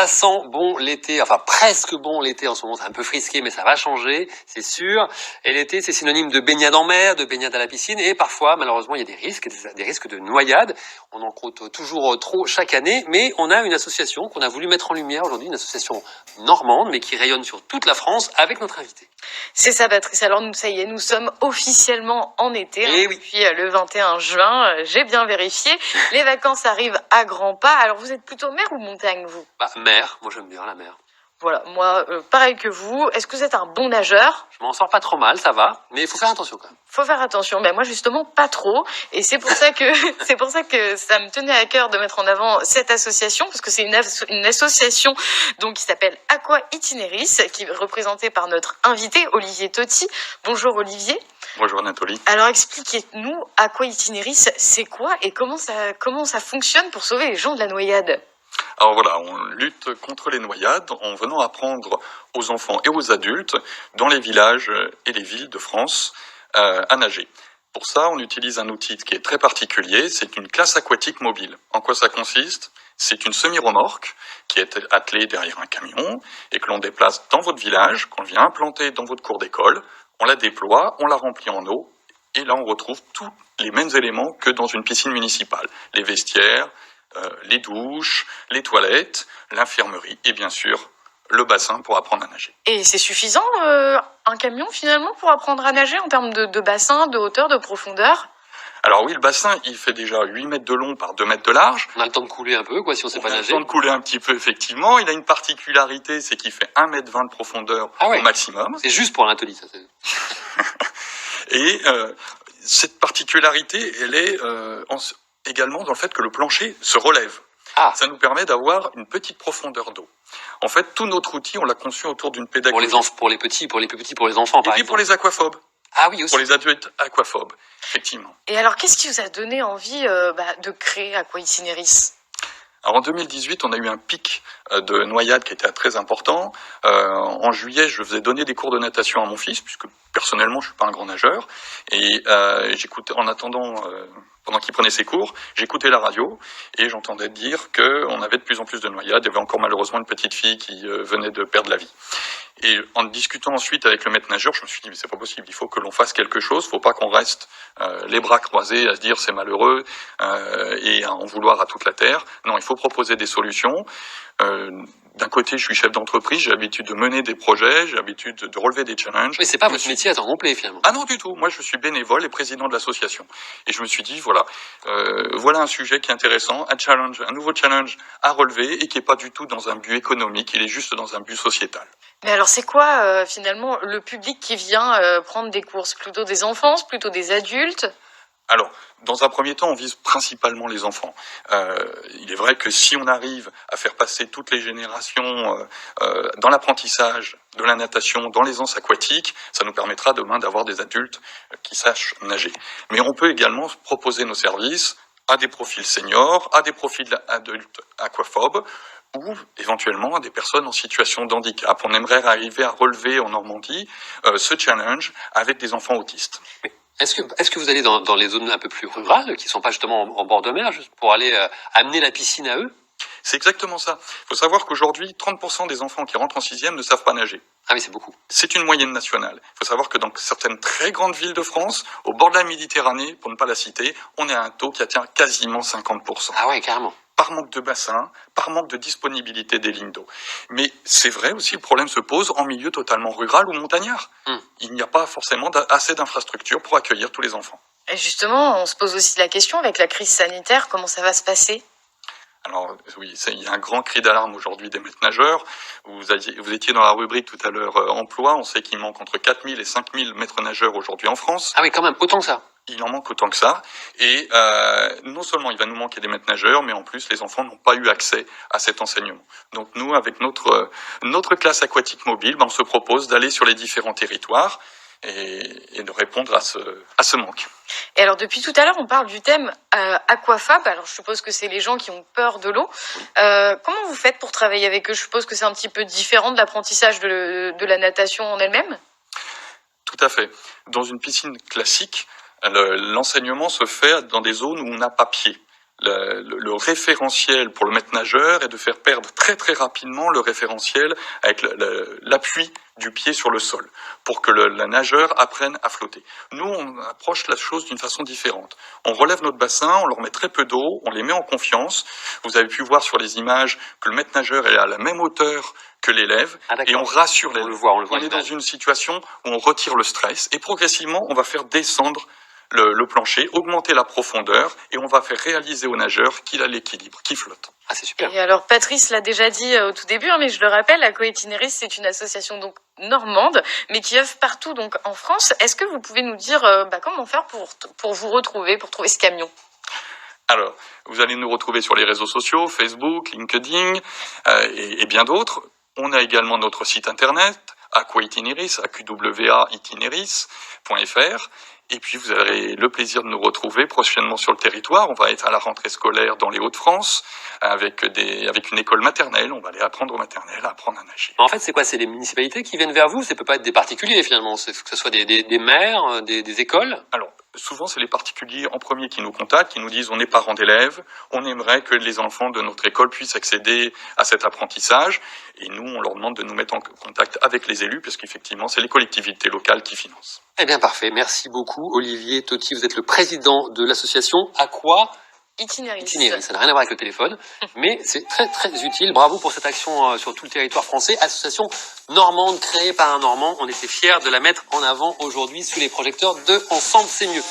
Ça sent bon l'été, enfin presque bon l'été en ce moment, c'est un peu frisqué, mais ça va changer, c'est sûr. Et l'été, c'est synonyme de baignade en mer, de baignade à la piscine, et parfois, malheureusement, il y a des risques de noyade. On en compte toujours trop chaque année, mais on a une association qu'on a voulu mettre en lumière aujourd'hui, une association normande, mais qui rayonne sur toute la France, avec notre invité. C'est ça, Patrice. Alors, ça y est, nous sommes officiellement en été, Eh oui. depuis le 21 juin. J'ai bien vérifié. Les vacances arrivent à grands pas. Alors, vous êtes plutôt mer ou montagne, vous? Mer, moi j'aime bien la mer. Voilà, moi, pareil que vous. Est-ce que vous êtes un bon nageur? Je m'en sors pas trop mal, ça va, mais il faut faire attention quand même. Faut faire attention. Mais moi, justement, pas trop. Et c'est pour ça que ça me tenait à cœur de mettre en avant cette association, parce que c'est une association donc qui s'appelle Aqua Itineris, qui est représentée par notre invité Olivier Totti. Bonjour Olivier. Bonjour Anatolie. Alors expliquez-nous, Aqua Itineris, c'est quoi et comment ça fonctionne pour sauver les gens de la noyade? Alors voilà, on lutte contre les noyades en venant apprendre aux enfants et aux adultes dans les villages et les villes de France à nager. Pour ça, on utilise un outil qui est très particulier, c'est une classe aquatique mobile. En quoi ça consiste? C'est une semi-remorque qui est attelée derrière un camion et que l'on déplace dans votre village, qu'on vient implanter dans votre cour d'école, on la déploie, on la remplit en eau et là on retrouve tous les mêmes éléments que dans une piscine municipale. Les vestiaires, les douches, les toilettes, l'infirmerie et bien sûr le bassin pour apprendre à nager. Et c'est suffisant un camion finalement pour apprendre à nager en termes de bassin, de hauteur, de profondeur? Alors oui, le bassin, il fait déjà 8 mètres de long par 2 mètres de large. On a le temps de couler un peu, quoi, si on sait pas nager. On a le temps de couler un petit peu, effectivement. Il a une particularité, c'est qu'il fait 1,20 m de profondeur au maximum. C'est juste pour l'Anatolie, ça. Et cette particularité, elle est également dans le fait que le plancher se relève. Ça nous permet d'avoir une petite profondeur d'eau. En fait, tout notre outil, on l'a conçu autour d'une pédagogie. Pour les petits, pour les enfants, par exemple. Et puis pour les aquaphobes. Ah oui, aussi. Pour les adultes aquaphobes, effectivement. Et alors, qu'est-ce qui vous a donné envie de créer Aqua Itineris? Alors en 2018, on a eu un pic de noyade qui était très important. En juillet, je faisais donner des cours de natation à mon fils, puisque personnellement, je suis pas un grand nageur. Et j'écoutais, en attendant, pendant qu'il prenait ses cours, j'écoutais la radio et j'entendais dire qu'on avait de plus en plus de noyades. Il y avait encore malheureusement une petite fille qui venait de perdre la vie. Et en discutant ensuite avec le maître nageur, je me suis dit mais c'est pas possible, il faut que l'on fasse quelque chose, faut pas qu'on reste les bras croisés à se dire c'est malheureux et à en vouloir à toute la terre. Non, il faut proposer des solutions. D'un côté, je suis chef d'entreprise, j'ai l'habitude de mener des projets, j'ai l'habitude de relever des challenges. Mais c'est pas votre métier à temps complet finalement. Ah non du tout, moi je suis bénévole et président de l'association. Et je me suis dit voilà, voilà un sujet qui est intéressant, un nouveau challenge à relever et qui est pas du tout dans un but économique, il est juste dans un but sociétal. Mais alors c'est quoi finalement le public qui vient prendre des cours? C'est plutôt des enfants, c'est plutôt des adultes? Alors, dans un premier temps, on vise principalement les enfants. Il est vrai que si on arrive à faire passer toutes les générations dans l'apprentissage de la natation, dans l'aisance aquatique, ça nous permettra demain d'avoir des adultes qui sachent nager. Mais on peut également proposer nos services à des profils seniors, à des profils adultes aquaphobes, ou éventuellement à des personnes en situation de handicap. On aimerait arriver à relever en Normandie ce challenge avec des enfants autistes. Est-ce que vous allez dans les zones un peu plus rurales, qui sont pas justement en bord de mer, juste pour aller amener la piscine à eux? C'est exactement ça. Il faut savoir qu'aujourd'hui, 30% des enfants qui rentrent en 6e ne savent pas nager. Ah oui, c'est beaucoup. C'est une moyenne nationale. Il faut savoir que dans certaines très grandes villes de France, au bord de la Méditerranée, pour ne pas la citer, on est à un taux qui atteint quasiment 50%. Ah ouais, carrément. Par manque de bassin, par manque de disponibilité des lignes d'eau. Mais c'est vrai aussi, le problème se pose en milieu totalement rural ou montagnard. Il n'y a pas forcément assez d'infrastructures pour accueillir tous les enfants. Et justement, on se pose aussi la question avec la crise sanitaire, comment ça va se passer? Alors oui, il y a un grand cri d'alarme aujourd'hui des maîtres nageurs. Vous étiez dans la rubrique tout à l'heure emploi. On sait qu'il manque entre 4000 et 5000 maîtres nageurs aujourd'hui en France. Ah oui, quand même, autant que ça. Il en manque autant que ça. Et non seulement il va nous manquer des maîtres nageurs, mais en plus les enfants n'ont pas eu accès à cet enseignement. Donc nous, avec notre classe aquatique mobile, on se propose d'aller sur les différents territoires et de répondre à ce manque. Et alors depuis tout à l'heure, on parle du thème aquaphab. Alors je suppose que c'est les gens qui ont peur de l'eau. Oui. Comment vous faites pour travailler avec eux? Je suppose que c'est un petit peu différent de l'apprentissage de la natation en elle-même. Tout à fait. Dans une piscine classique, l'enseignement se fait dans des zones où on n'a pas pied. le référentiel pour le maître nageur et de faire perdre très très rapidement le référentiel avec l'appui du pied sur le sol pour que la nageur apprenne à flotter. Nous, on approche la chose d'une façon différente. On relève notre bassin, on leur met très peu d'eau, on les met en confiance. Vous avez pu voir sur les images que le maître nageur est à la même hauteur que l'élève et on rassure l'élève. On est dans une situation où on retire le stress et progressivement, on va faire descendre le plancher, augmenter la profondeur et on va faire réaliser au nageur qu'il a l'équilibre, qu'il flotte. Ah, c'est super. Et alors, Patrice l'a déjà dit au tout début, mais je le rappelle, Aqua Itineris, c'est une association donc normande, mais qui œuvre partout donc en France. Est-ce que vous pouvez nous dire comment faire pour vous retrouver, pour trouver ce camion? Alors, vous allez nous retrouver sur les réseaux sociaux, Facebook, LinkedIn et bien d'autres. On a également notre site internet, Aqua Itineris, aqwa-itineris.fr. Et puis, vous aurez le plaisir de nous retrouver prochainement sur le territoire. On va être à la rentrée scolaire dans les Hauts-de-France avec une école maternelle. On va aller apprendre aux maternelles à apprendre à nager. En fait, c'est quoi? C'est les municipalités qui viennent vers vous? Ça peut pas être des particuliers, finalement. Que ce soit des maires, des écoles? Alors, souvent, c'est les particuliers en premier qui nous contactent, qui nous disent on est parents d'élèves, on aimerait que les enfants de notre école puissent accéder à cet apprentissage. Et nous, on leur demande de nous mettre en contact avec les élus, parce qu'effectivement, c'est les collectivités locales qui financent. Eh bien, parfait. Merci beaucoup, Olivier Totti. Vous êtes le président de l'association Aqua Itineris. Ça n'a rien à voir avec le téléphone, mais c'est très très utile. Bravo pour cette action sur tout le territoire français. Association normande créée par un Normand. On était fiers de la mettre en avant aujourd'hui sous les projecteurs de Ensemble c'est mieux.